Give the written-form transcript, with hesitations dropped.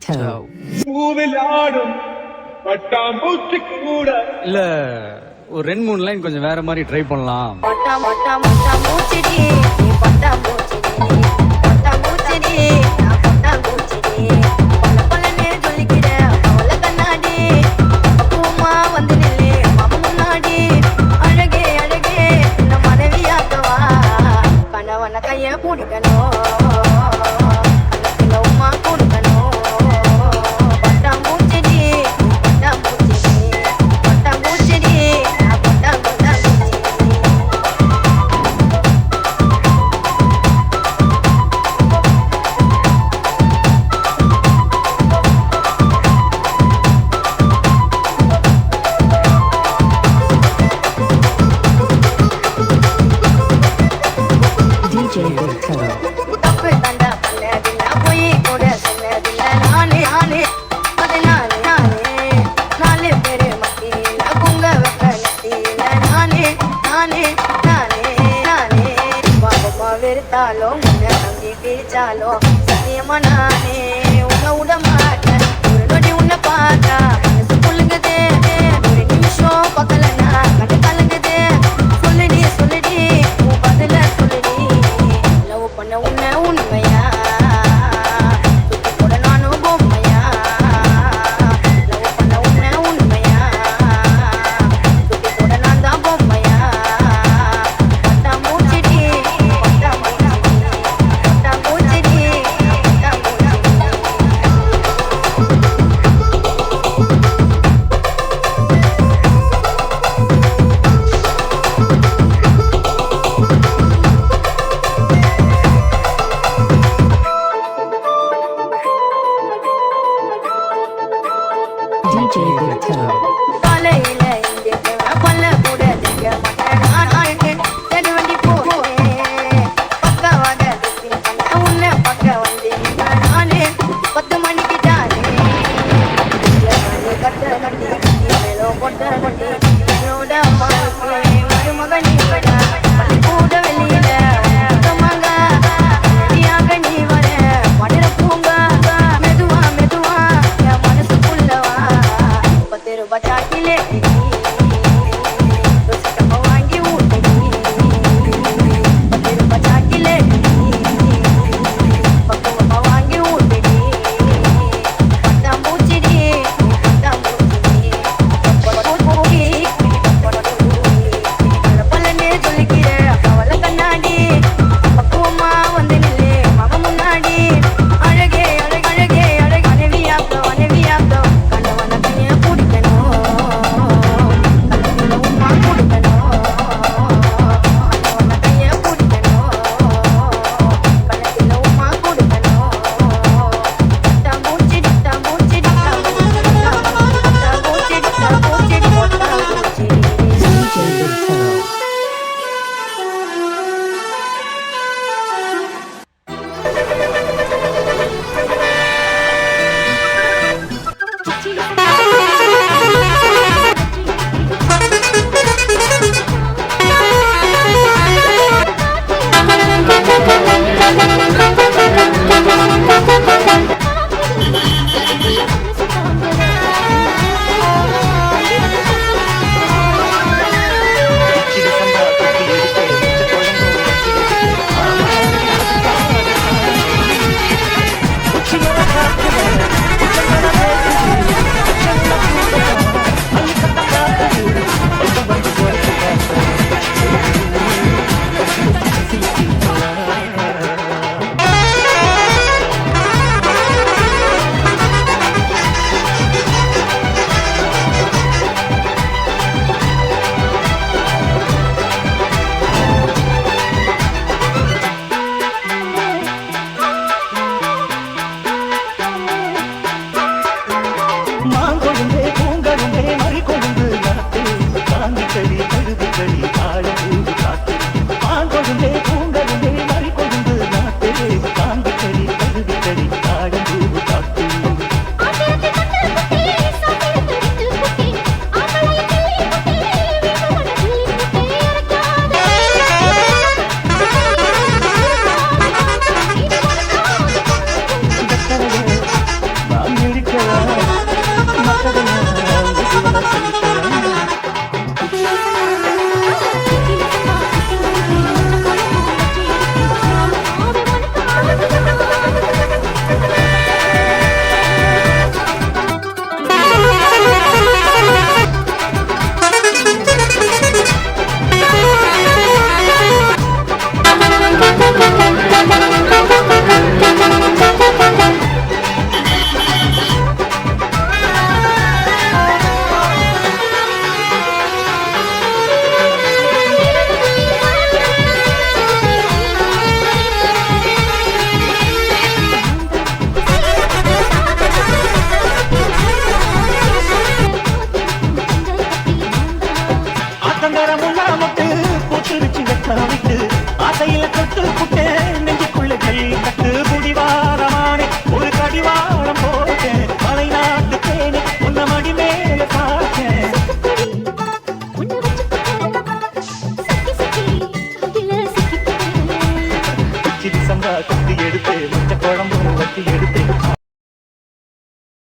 toe. பூவில் ஆடும் பட்டாம்பூச்சி கூட இல்ல ஒரு 2-3 லைன் கொஞ்சம் வேற மாதிரி ட்ரை பண்ணலாம். மொட்டா மொட்டா மொட்டா மூச்சிடி நீ பட்டா மூச்சிடி பட்டா மூச்சிடி நான் பட்டா மூச்சிடி பல்ல பல்லனே சொல்லிக்கிற அவள கண்ணாடி பூமா வந்து நில்லு மாமா முன்னாடி அழகே அழகே இந்த மனைவியாக்கவா கணவன கைய பிடிக்கணும் கண்ணத்துல உமா கொடுக்கணும் பட்டா மூச்சிடி பட்டா மூச்சிடி பட்டா மூச்சிடி நான் பட்டா பட்டா மூச்சிடி DJ Big Toe. தப்பு தண்டா பண்ணதில்ல போய் கூட சொன்னதில்ல நானே நானே அது நானே நானே 4 பேரு மத்தியில பொங்க வைக்க நத்தியில நானே நானே நானே நானே பாபமா வெறுத்தாலும் உன்னை நம்பி பிரிச்சாலும் சத்தியமா நானே உன்னை விட மாட்டேன் ஒரு நொடி உன்னை பார்த்தா மனசு புழுங்குது ஒரு நிமிஷம் பக்கலன்னா கண்டு கலங்குது சொல்லுடி சொல்லுடி உன் பதில சொல்லுடி லவ் பண்ண உன்னை உண்மையா சுத்தி போட நானும் பொம்மையா லவ் பண்ண உன்னை உண்மையா சுத்தி போட நான் தான் பொம்மையா பட்டா மூச்சிடி பட்டா மூச்சிடி பட்டா மூச்சிடி பட்டா மூச்சிடி புட்டு